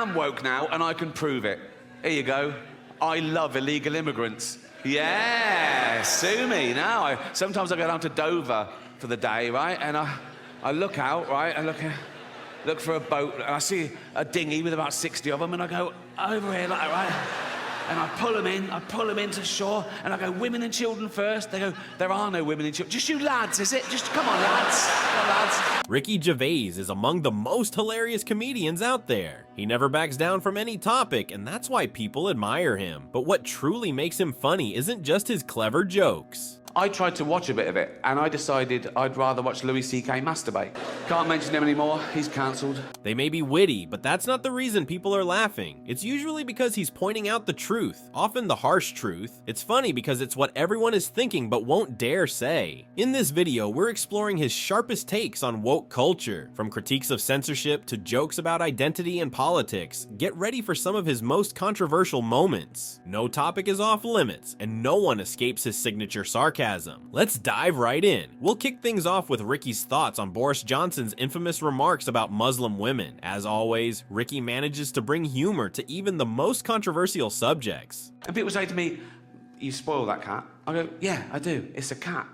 am woke now, and I can prove it. Here you go. I love illegal immigrants. Yeah, sue me now. Sometimes I go down to Dover for the day, right? And I look out, right? I look for a boat, and I see a dinghy with about 60 of them, and I go over here, like, right? And I pull them into shore, and I go, women and children first. They go, there are no women and children. Just you lads, is it? Just come on, lads. Come on, lads. Ricky Gervais is among the most hilarious comedians out there. He never backs down from any topic, and that's why people admire him. But what truly makes him funny isn't just his clever jokes. I tried to watch a bit of it, and I decided I'd rather watch Louis C.K. masturbate. Can't mention him anymore, he's cancelled. They may be witty, but that's not the reason people are laughing. It's usually because he's pointing out the truth, often the harsh truth. It's funny because it's what everyone is thinking but won't dare say. In this video, we're exploring his sharpest takes on woke culture, from critiques of censorship to jokes about identity and politics. Get ready for some of his most controversial moments. No topic is off limits, and no one escapes his signature sarcasm. Let's dive right in. We'll kick things off with Ricky's thoughts on Boris Johnson's infamous remarks about Muslim women. As always, Ricky manages to bring humor to even the most controversial subjects. And people say to me, you spoil that cat. I go, yeah, I do. It's a cat.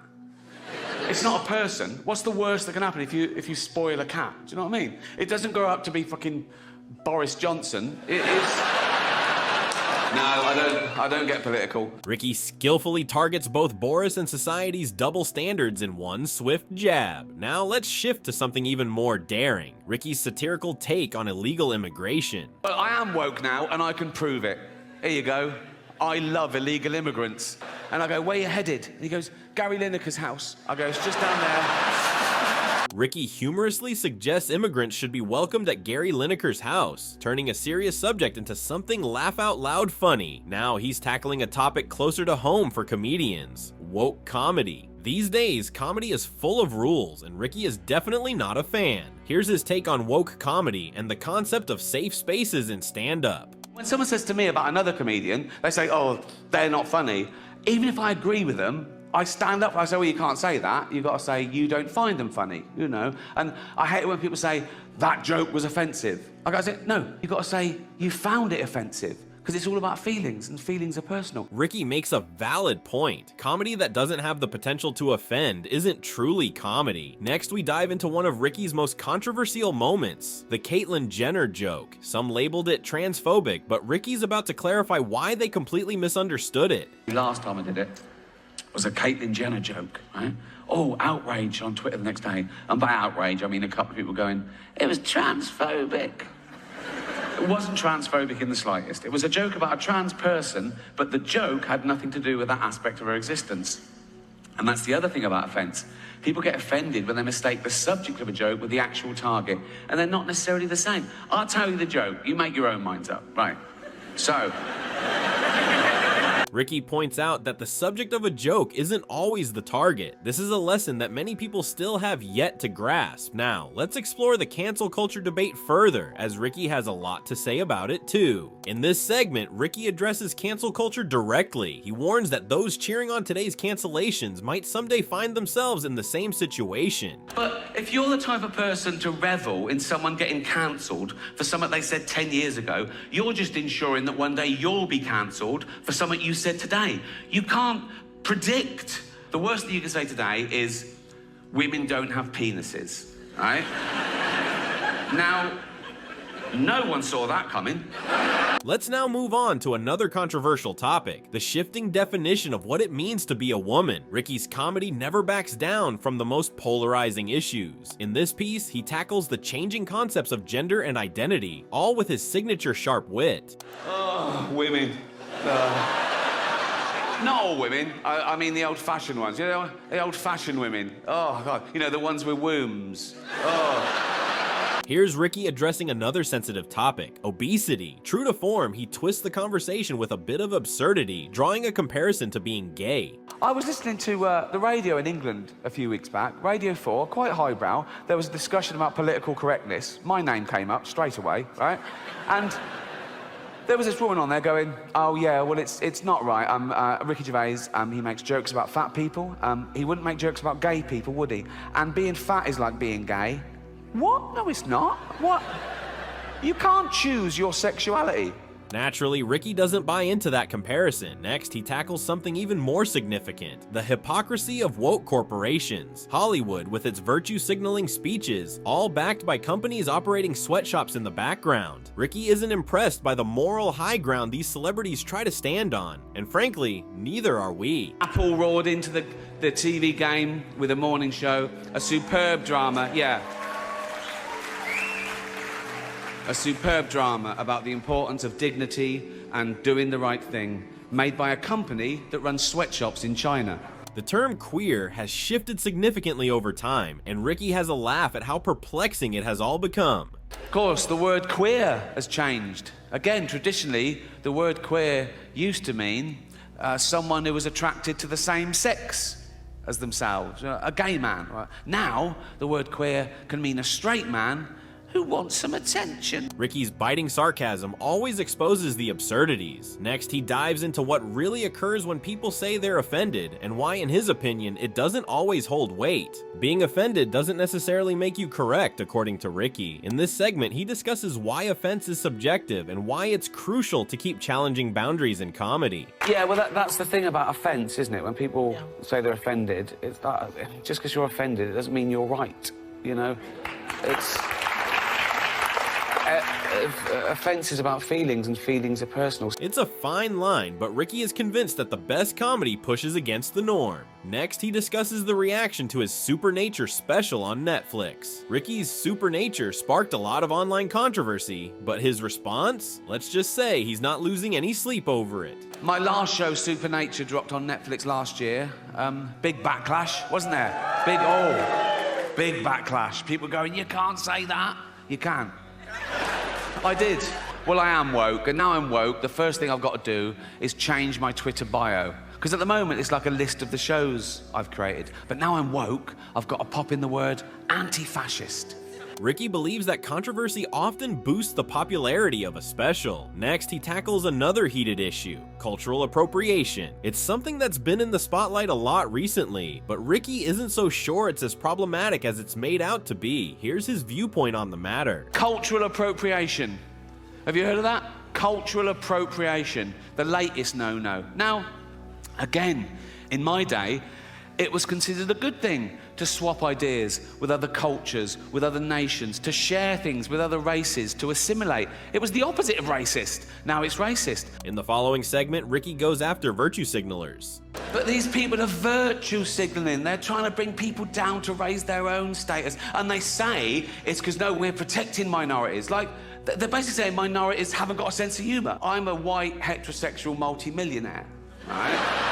It's not a person. What's the worst that can happen if you spoil a cat? Do you know what I mean? It doesn't grow up to be fucking Boris Johnson. It is... No, I don't get political. Ricky skillfully targets both Boris and society's double standards in one swift jab. Now let's shift to something even more daring. Ricky's satirical take on illegal immigration. But I am woke now, and I can prove it. Here you go. I love illegal immigrants. And I go, where you headed? And he goes, Gary Lineker's house. I go, it's just down there. Ricky humorously suggests immigrants should be welcomed at Gary Lineker's house, turning a serious subject into something laugh-out-loud funny. Now he's tackling a topic closer to home for comedians: woke comedy. These days, comedy is full of rules, and Ricky is definitely not a fan. Here's his take on woke comedy and the concept of safe spaces in stand-up. When someone says to me about another comedian, they say, oh, they're not funny. Even if I agree with them, I stand up, I say, well, you can't say that. You've got to say, you don't find them funny, you know? And I hate it when people say, that joke was offensive. I gotta say, no, you've got to say, you found it offensive. Because it's all about feelings, and feelings are personal. Ricky makes a valid point. Comedy that doesn't have the potential to offend isn't truly comedy. Next, we dive into one of Ricky's most controversial moments, the Caitlyn Jenner joke. Some labeled it transphobic, but Ricky's about to clarify why they completely misunderstood it. Last time I did it was a Caitlyn Jenner joke, right? Oh, outrage on Twitter the next day. And by outrage, I mean a couple of people going, it was transphobic. It wasn't transphobic in the slightest. It was a joke about a trans person, but the joke had nothing to do with that aspect of her existence. And that's the other thing about offence. People get offended when they mistake the subject of a joke with the actual target, and they're not necessarily the same. I'll tell you the joke, you make your own minds up. Right, so... Ricky points out that the subject of a joke isn't always the target. This is a lesson that many people still have yet to grasp. Now, let's explore the cancel culture debate further, as Ricky has a lot to say about it too. In this segment, Ricky addresses cancel culture directly. He warns that those cheering on today's cancellations might someday find themselves in the same situation. But if you're the type of person to revel in someone getting cancelled for something they said 10 years ago, you're just ensuring that one day you'll be cancelled for something you said today. You can't predict. The worst thing you can say today is, women don't have penises, right? Now, no one saw that coming. Let's now move on to another controversial topic, the shifting definition of what it means to be a woman. Ricky's comedy never backs down from the most polarizing issues. In this piece, he tackles the changing concepts of gender and identity, all with his signature sharp wit. Oh, women. Not all women. I mean the old-fashioned ones. You know, the old-fashioned women. Oh, God. You know, the ones with wombs. Oh. Here's Ricky addressing another sensitive topic, obesity. True to form, he twists the conversation with a bit of absurdity, drawing a comparison to being gay. I was listening to the radio in England a few weeks back, Radio 4, quite highbrow. There was a discussion about political correctness. My name came up straight away, right? And there was this woman on there going, oh yeah, well it's not right. Ricky Gervais, he makes jokes about fat people. He wouldn't make jokes about gay people, would he? And being fat is like being gay. What? No, it's not. What? You can't choose your sexuality. Naturally, Ricky doesn't buy into that comparison. Next, he tackles something even more significant: the hypocrisy of woke corporations. Hollywood, with its virtue-signaling speeches, all backed by companies operating sweatshops in the background. Ricky isn't impressed by the moral high ground these celebrities try to stand on, and frankly, neither are we. Apple roared into the TV game with a morning show, a superb drama, yeah. A superb drama about the importance of dignity and doing the right thing, made by a company that runs sweatshops in China. The term queer has shifted significantly over time, and Ricky has a laugh at how perplexing it has all become. Of course, the word queer has changed. Again, traditionally, the word queer used to mean someone who was attracted to the same sex as themselves, a gay man. Now, the word queer can mean a straight man who wants some attention. Ricky's biting sarcasm always exposes the absurdities. Next, he dives into what really occurs when people say they're offended, and why, in his opinion, it doesn't always hold weight. Being offended doesn't necessarily make you correct, according to Ricky. In this segment, he discusses why offense is subjective and why it's crucial to keep challenging boundaries in comedy. Yeah, well, that's the thing about offense, isn't it? When people say they're offended, it's that, just because you're offended, it doesn't mean you're right, you know? It's... offense is about feelings, and feelings are personal. It's a fine line, but Ricky is convinced that the best comedy pushes against the norm. Next, he discusses the reaction to his Supern Nature special on Netflix. Ricky's Supern Nature sparked a lot of online controversy, but his response? Let's just say he's not losing any sleep over it. My last show, Supern Nature, dropped on Netflix last year. Big backlash, wasn't there? Big backlash. People going, you can't say that. You can. I did. Well, I am woke, and now I'm woke, the first thing I've got to do is change my Twitter bio. Because at the moment, it's like a list of the shows I've created. But now I'm woke, I've got to pop in the word anti-fascist. Ricky believes that controversy often boosts the popularity of a special. Next, he tackles another heated issue: cultural appropriation. It's something that's been in the spotlight a lot recently, but Ricky isn't so sure it's as problematic as it's made out to be. Here's his viewpoint on the matter. Cultural appropriation. Have you heard of that? Cultural appropriation, the latest no-no. Now, again, in my day, it was considered a good thing to swap ideas with other cultures, with other nations, to share things with other races, to assimilate. It was the opposite of racist. Now it's racist. In the following segment, Ricky goes after virtue signalers. But these people are virtue signaling. They're trying to bring people down to raise their own status. And they say it's because, no, we're protecting minorities. Like, they're basically saying minorities haven't got a sense of humor. I'm a white, heterosexual multi-millionaire, right?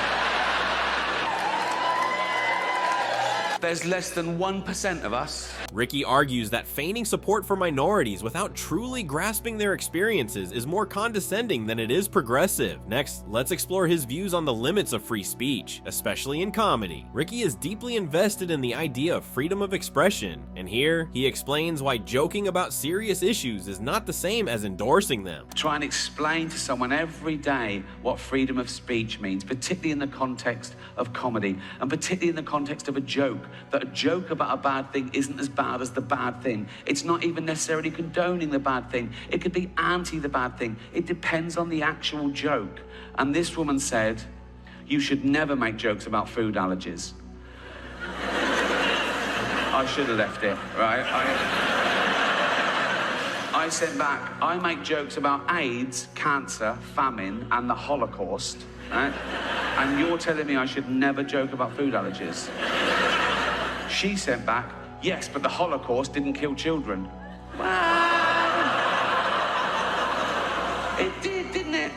There's less than 1% of us. Ricky argues that feigning support for minorities without truly grasping their experiences is more condescending than it is progressive. Next, let's explore his views on the limits of free speech, especially in comedy. Ricky is deeply invested in the idea of freedom of expression, and here he explains why joking about serious issues is not the same as endorsing them. Try and explain to someone every day what freedom of speech means, particularly in the context of comedy, and particularly in the context of a joke. That a joke about a bad thing isn't as bad as the bad thing. It's not even necessarily condoning the bad thing. It could be anti the bad thing. It depends on the actual joke. And this woman said, you should never make jokes about food allergies. I should have left it, right? I said back, I make jokes about AIDS, cancer, famine, and the Holocaust, right? And you're telling me I should never joke about food allergies. She sent back, yes, but the Holocaust didn't kill children. Well, it did, didn't it?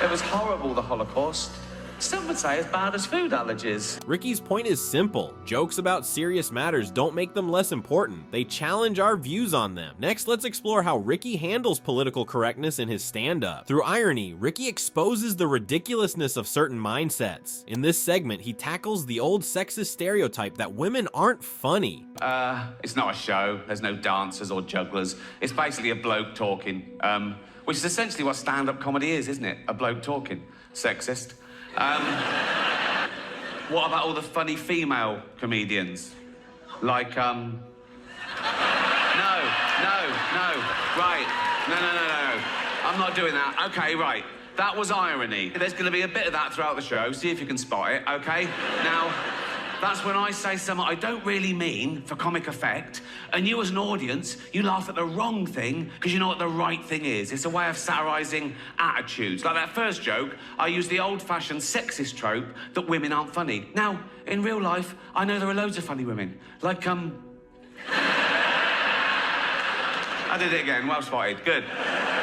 It was horrible, the Holocaust. Some would say as bad as food allergies. Ricky's point is simple. Jokes about serious matters don't make them less important. They challenge our views on them. Next, let's explore how Ricky handles political correctness in his stand-up. Through irony, Ricky exposes the ridiculousness of certain mindsets. In this segment, he tackles the old sexist stereotype that women aren't funny. It's not a show. There's no dancers or jugglers. It's basically a bloke talking, which is essentially what stand-up comedy is, isn't it? A bloke talking. Sexist. What about all the funny female comedians? Like, no. No, right. No. I'm not doing that. Okay, right. That was irony. There's going to be a bit of that throughout the show. See if you can spot it, okay? Now, that's when I say something I don't really mean for comic effect, and you as an audience, you laugh at the wrong thing because you know what the right thing is. It's a way of satirising attitudes. Like that first joke, I used the old-fashioned sexist trope that women aren't funny. Now, in real life, I know there are loads of funny women. Like, I did it again. Well spotted. Good.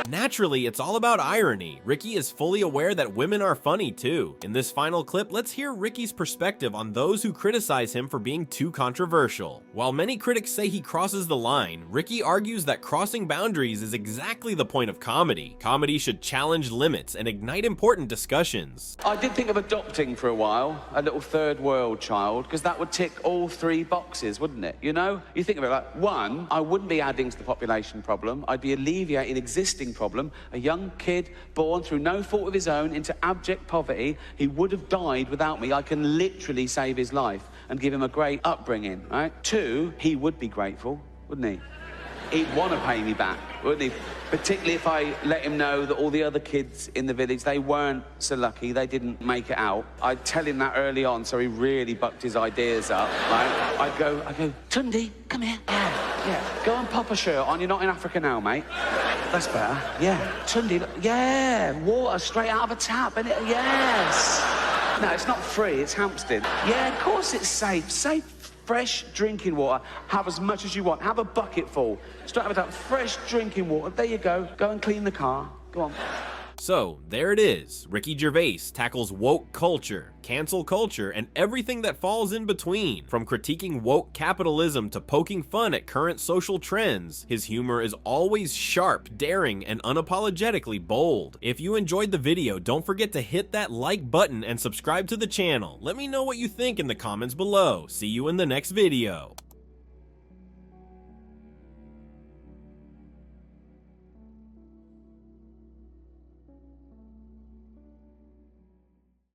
Naturally, it's all about irony. Ricky is fully aware that women are funny too. In this final clip, let's hear Ricky's perspective on those who criticize him for being too controversial. While many critics say he crosses the line, Ricky argues that crossing boundaries is exactly the point of comedy. Comedy should challenge limits and ignite important discussions. I did think of adopting for a while, a little third world child, because that would tick all 3 boxes, wouldn't it? You know? You think of it like, 1, I wouldn't be adding to the population problem. I'd be alleviating existing problem. A young kid born through no fault of his own into abject poverty, he would have died without me. I can literally save his life and give him a great upbringing, right? 2, he would be grateful, wouldn't he? He'd want to pay me back, wouldn't he? Particularly if I let him know that all the other kids in the village, they weren't so lucky, they didn't make it out. I'd tell him that early on, so he really bucked his ideas up, right? I'd go, Tundi, come here. Yeah, go and pop a shirt on. You're not in Africa now, mate. That's better. Yeah. Tundi, yeah, water straight out of a tap, innit? Yes. No, it's not free, it's Hampstead. Yeah, of course it's safe. Safe, fresh drinking water. Have as much as you want. Have a bucket full. Straight out of a tap, fresh drinking water. There you go. Go and clean the car. Go on. So, there it is. Ricky Gervais tackles woke culture, cancel culture, and everything that falls in between. From critiquing woke capitalism to poking fun at current social trends, his humor is always sharp, daring, and unapologetically bold. If you enjoyed the video, don't forget to hit that like button and subscribe to the channel. Let me know what you think in the comments below. See you in the next video.